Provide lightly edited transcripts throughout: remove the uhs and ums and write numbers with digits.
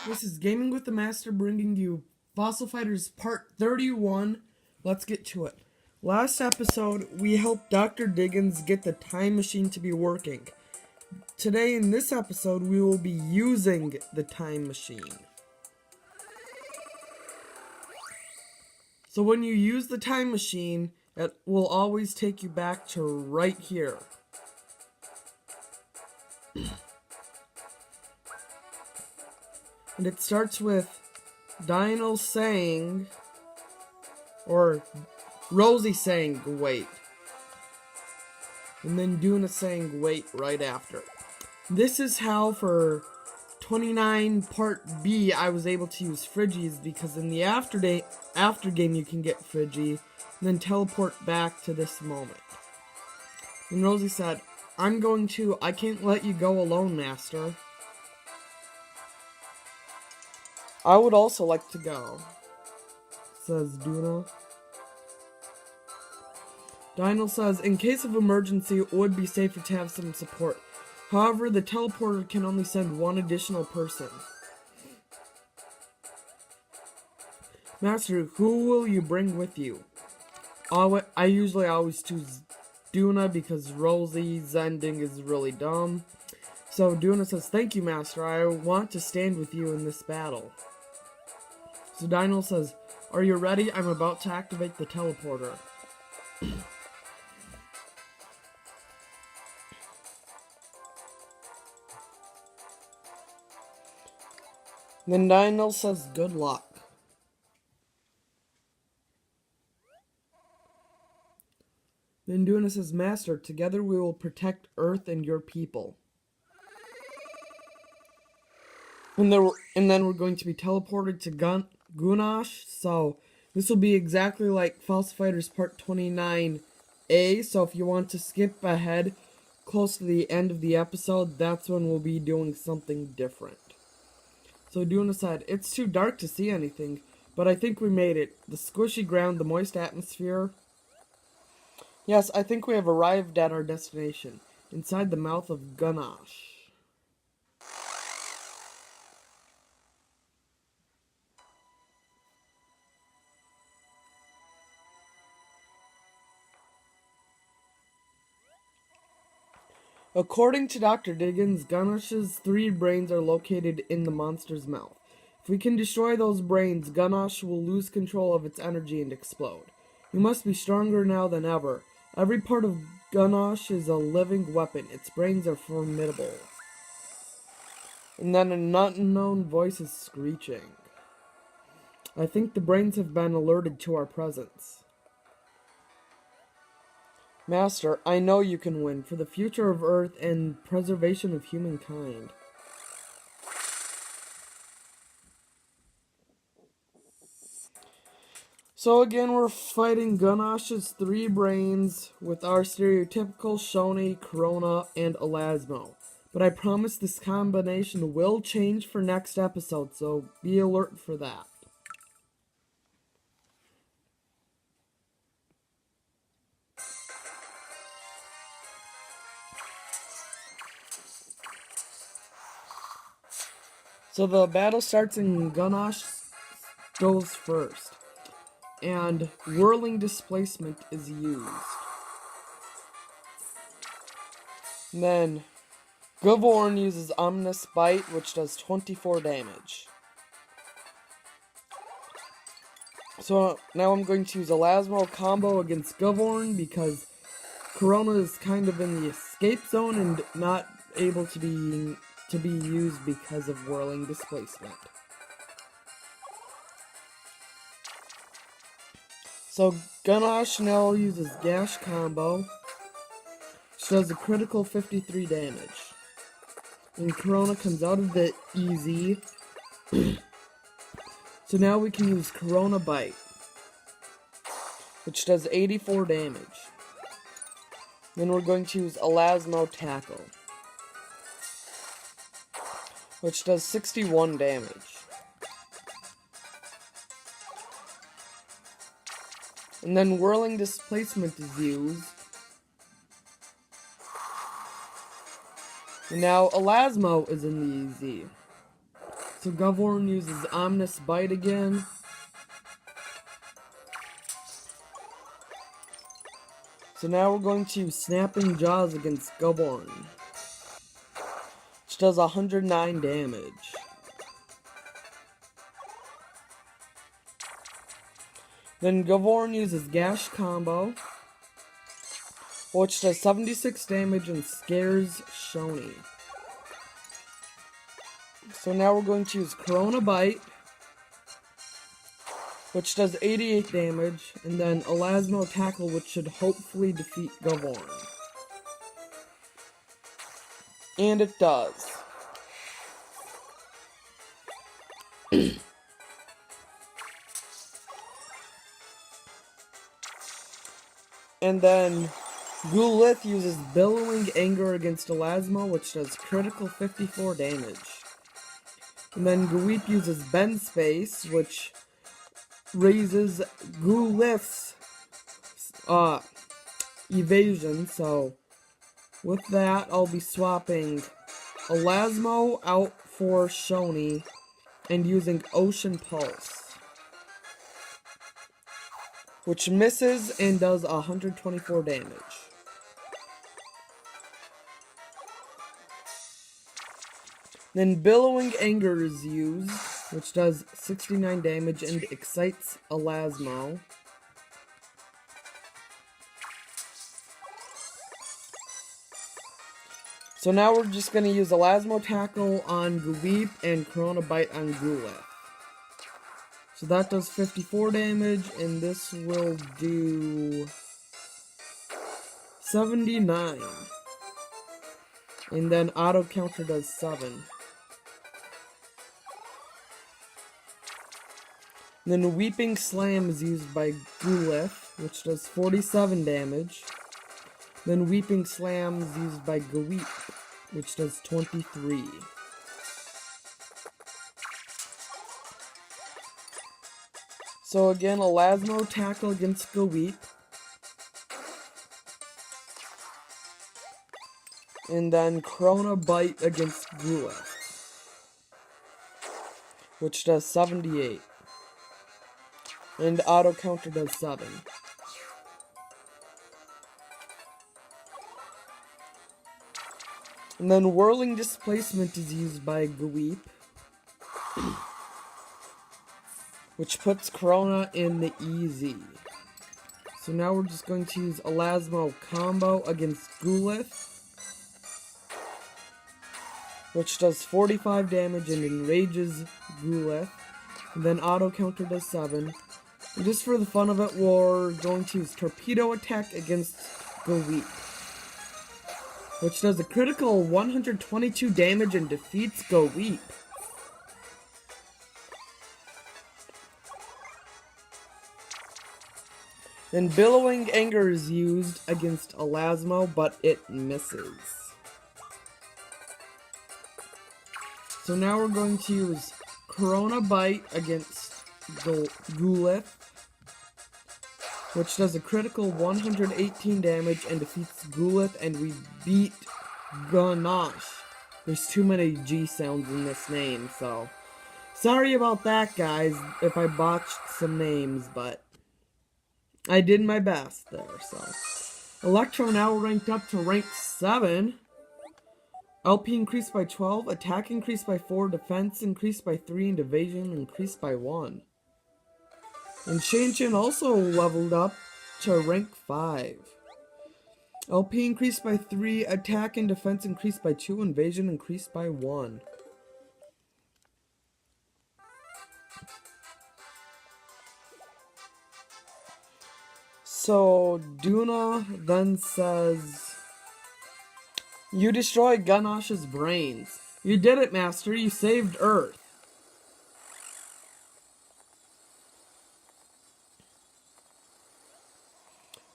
This is Gaming with the Master bringing you Fossil Fighters Part 31. Let's get to it. Last episode, we helped Dr. Diggins get the time machine to be working. Today, in this episode, we will be using the time machine. So when you use the time machine, it will always take you back to right here. And it starts with Dino saying, or Rosie saying, wait. And then Duna saying, wait, right after. This is how, for 29 Part B, I was able to use Friggies, because in the after game you can get Friggy, and then teleport back to this moment. And Rosie said, I can't let you go alone, Master. I would also like to go, says Duna. Dino says, in case of emergency, it would be safer to have some support. However, the teleporter can only send one additional person. Master, who will you bring with you? I usually always choose Duna because Rosie's ending is really dumb. So Duna says, thank you, Master. I want to stand with you in this battle. So Dino says, are you ready? I'm about to activate the teleporter. Then Dino says, good luck. Then Duna says, Master, together we will protect Earth and your people. And then we're going to be teleported to Guhnash, so this will be exactly like Fossil Fighters Part 29A, so if you want to skip ahead close to the end of the episode, that's when we'll be doing something different. So Duna said, it's too dark to see anything, but I think we made it. The squishy ground, the moist atmosphere. Yes, I think we have arrived at our destination, inside the mouth of Guhnash. According to Dr. Diggins, Guhnash's 3 brains are located in the monster's mouth. If we can destroy those brains, Guhnash will lose control of its energy and explode. We must be stronger now than ever. Every part of Guhnash is a living weapon. Its brains are formidable. And then an unknown voice is screeching. I think the brains have been alerted to our presence. Master, I know you can win for the future of Earth and preservation of humankind. So again, we're fighting Guhnash's 3 brains with our stereotypical Shoni, Corona, and Elasmo. But I promise this combination will change for next episode, so be alert for that. So the battle starts and Guhnash goes first. And whirling displacement is used. And then Gavorn uses Ominous Bite, which does 24 damage. So now I'm going to use Elasmo combo against Gavorn because Corona is kind of in the escape zone and not able to be used because of whirling displacement. So Guhnash now uses Gash combo, which does a critical 53 damage. And Corona comes out of it easy. So now we can use Corona Bite, which does 84 damage. Then we're going to use Elasmo Tackle, which does 61 damage. And then Whirling Displacement is used. And now Elasmo is in the EZ. So Govorn uses Ominous Bite again. So now we're going to Snapping Jaws against Govorn, which does 109 damage. Then Govorn uses Gash Combo, which does 76 damage and scares Shoni. So now we're going to use Corona Bite, which does 88 damage, and then Elasmo Tackle, which should hopefully defeat Govorn. And it does. And then Gulith uses Billowing Anger against Elasmo, which does critical 54 damage. And then Gweep uses Bend Space, which raises Gulith's evasion. So with that, I'll be swapping Elasmo out for Shoni and using Ocean Pulse, which misses and does 124 damage. Then Billowing Anger is used, which does 69 damage and excites Elasmo. So now we're just going to use Elasmo Tackle on Gweep and Corona Bite on Gulith. So that does 54 damage, and this will do 79. And then auto counter does 7. And then Weeping Slam is used by Gulith, which does 47 damage. Then Weeping Slam is used by Gweep, which does 23. So again, Elasmo Tackle against Gweep. And then Corona Bite against Gulith, which does 78. And auto counter does 7. And then Whirling Displacement is used by Gweep, which puts Corona in the easy. So now we're just going to use Elasmo Combo against Gulith, which does 45 damage and enrages Gulith. And then auto counter does 7. And just for the fun of it, we're going to use Torpedo Attack against Gweep, which does a critical 122 damage and defeats Gweep. Then Billowing Anger is used against Elasmo, but it misses. So now we're going to use Corona Bite against Gulith, which does a critical 118 damage and defeats Gulith, and we beat guhnash. There's too many G sounds in this name, so sorry about that, guys, if I botched some names, but I did my best there. So Electro now ranked up to rank 7. LP increased by 12, attack increased by 4, defense increased by 3, and evasion increased by 1. And Shanchin also leveled up to rank 5. LP increased by 3, attack and defense increased by 2, invasion increased by 1. So Duna then says, "You destroyed Guhnash's brains. You did it, Master. You saved Earth."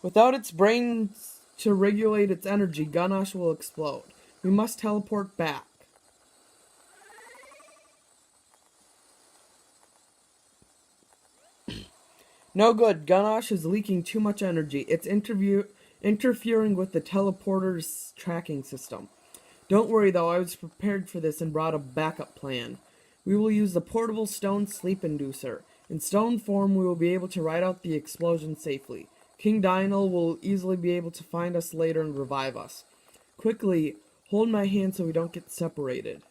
Without its brains to regulate its energy, Guhnash will explode. We must teleport back. No good. Guhnash is leaking too much energy. It's interfering with the teleporter's tracking system. Don't worry though, I was prepared for this and brought a backup plan. We will use the portable stone sleep inducer. In stone form, we will be able to ride out the explosion safely. King Dynal will easily be able to find us later and revive us. Quickly, hold my hand so we don't get separated.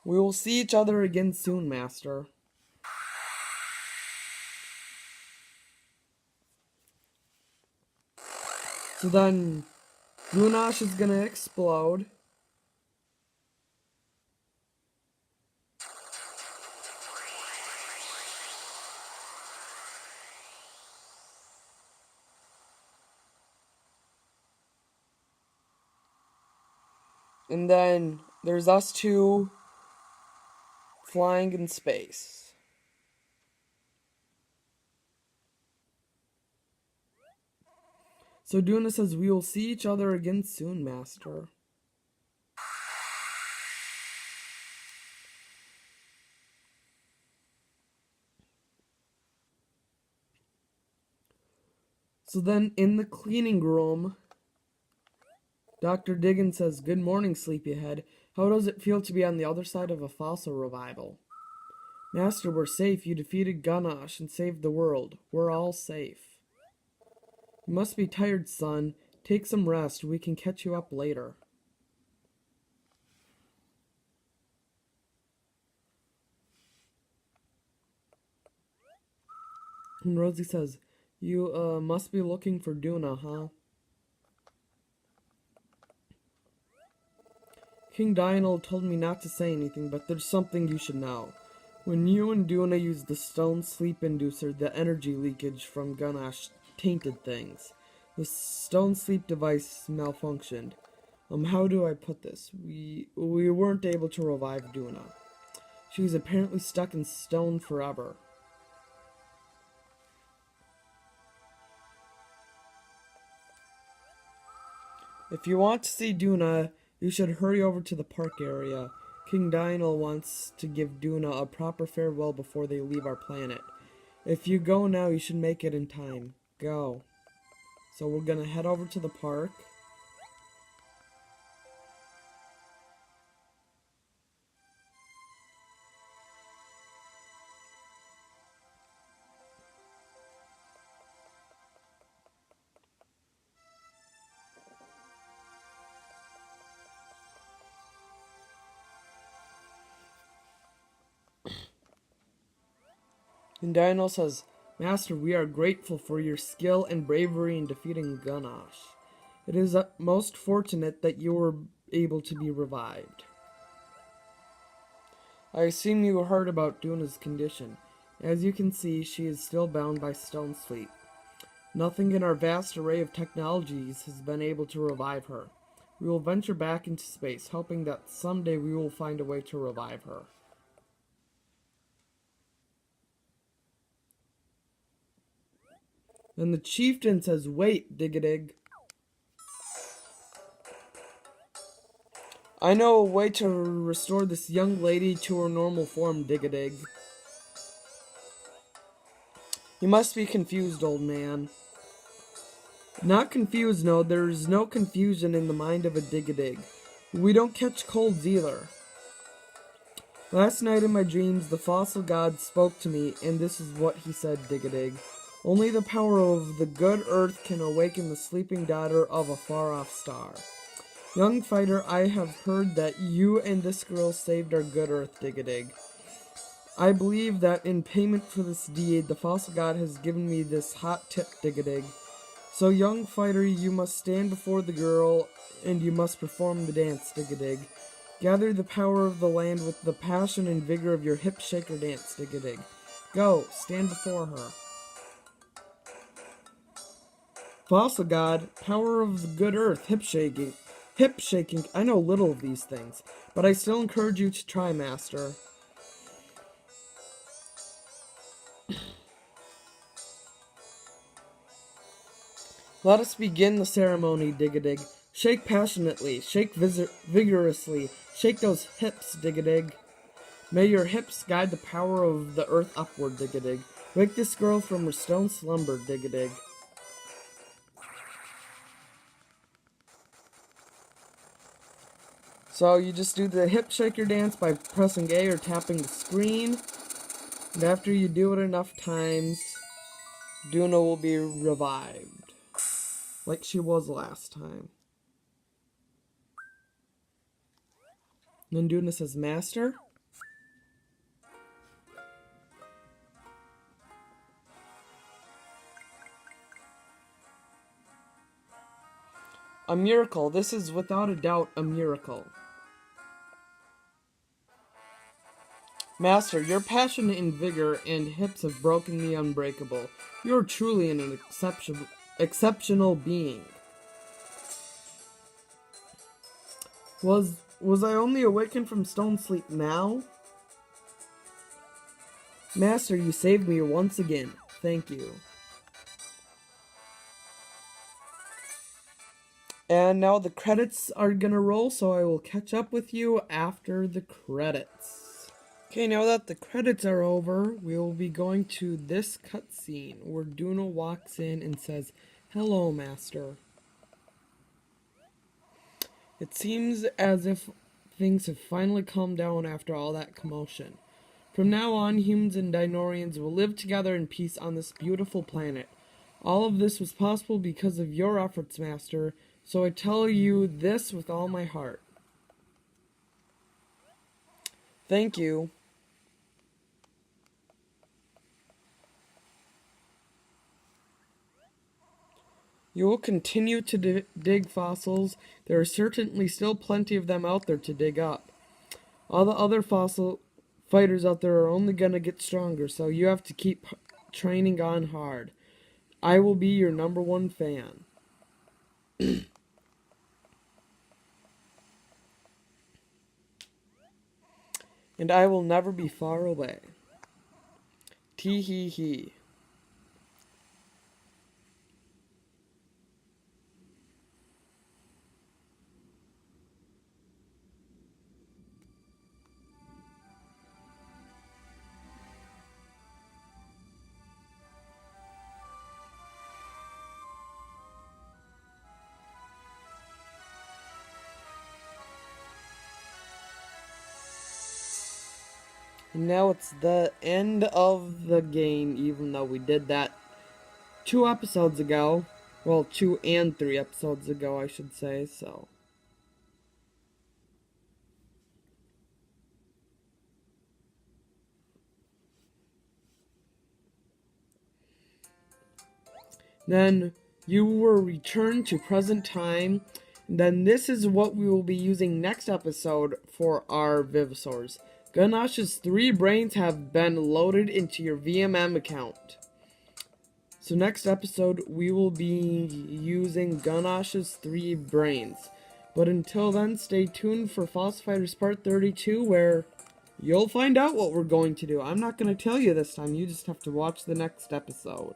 We will see each other again soon, Master. So then, guhnash is gonna explode. And then there's us two flying in space. So Duna says, we will see each other again soon, Master. So then in the cleaning room, Dr. Diggins says, good morning, sleepyhead. How does it feel to be on the other side of a fossil revival? Master, we're safe. You defeated guhnash and saved the world. We're all safe. You must be tired, son. Take some rest. We can catch you up later. And Rosie says, you must be looking for Duna, huh? King Dynal told me not to say anything, but there's something you should know. When you and Duna used the stone sleep inducer, the energy leakage from guhnash tainted things. The stone sleep device malfunctioned. How do I put this? We weren't able to revive Duna. She was apparently stuck in stone forever. If you want to see Duna, you should hurry over to the park area. King Dynal wants to give Duna a proper farewell before they leave our planet. If you go now, you should make it in time. Go. So we're gonna head over to the park. And Dynal says, Master, we are grateful for your skill and bravery in defeating guhnash. It is most fortunate that you were able to be revived. I assume you heard about Duna's condition. As you can see, she is still bound by stone sleep. Nothing in our vast array of technologies has been able to revive her. We will venture back into space, hoping that someday we will find a way to revive her. Then the chieftain says, wait, Dig-a-dig. I know a way to restore this young lady to her normal form, Dig-a-dig. You must be confused, old man. Not confused, no. There's no confusion in the mind of a Dig-a-dig. We don't catch colds either. Last night in my dreams, the fossil god spoke to me, and this is what he said, Dig-a-dig. Only the power of the good earth can awaken the sleeping daughter of a far-off star. Young fighter, I have heard that you and this girl saved our good earth, Dig-a-dig. I believe that in payment for this deed, the fossil god has given me this hot tip, Dig-a-dig. So, young fighter, you must stand before the girl, and you must perform the dance, Dig-a-dig. Gather the power of the land with the passion and vigor of your hip-shaker dance, Dig-a-dig. Go, stand before her. Fossil god, power of the good earth, hip-shaking. Hip-shaking, I know little of these things, but I still encourage you to try, Master. Let us begin the ceremony, Dig-a-dig. Shake passionately, shake vigorously, shake those hips, Dig-a-dig. May your hips guide the power of the earth upward, Dig-a-dig. Wake this girl from her stone slumber, Dig-a-dig. So you just do the hip shaker dance by pressing A or tapping the screen. And after you do it enough times, Duna will be revived. Like she was last time. And then Duna says, Master? A miracle. This is without a doubt a miracle. Master, your passion and vigor and hips have broken the unbreakable. You are truly an exceptional being. Was I only awakened from stone sleep now? Master, you saved me once again. Thank you. And now the credits are gonna roll, so I will catch up with you after the credits. Okay, now that the credits are over, we will be going to this cutscene where Duna walks in and says, Hello, Master. It seems as if things have finally calmed down after all that commotion. From now on, humans and Dinorians will live together in peace on this beautiful planet. All of this was possible because of your efforts, Master, so I tell you this with all my heart. Thank you. You will continue to dig fossils. There are certainly still plenty of them out there to dig up. All the other fossil fighters out there are only gonna get stronger, so you have to keep training on hard. I will be your #1 fan. And I will never be far away. Tee hee hee. And now it's the end of the game, even though we did that 2 episodes ago. Well, 2 and 3 episodes ago, I should say, so. Then you will return to present time. And then this is what we will be using next episode for our Vivisaurs. Guhnash's 3 brains have been loaded into your VMM account. So next episode, we will be using Guhnash's 3 brains. But until then, stay tuned for Fossil Fighters Part 32, where you'll find out what we're going to do. I'm not going to tell you this time, you just have to watch the next episode.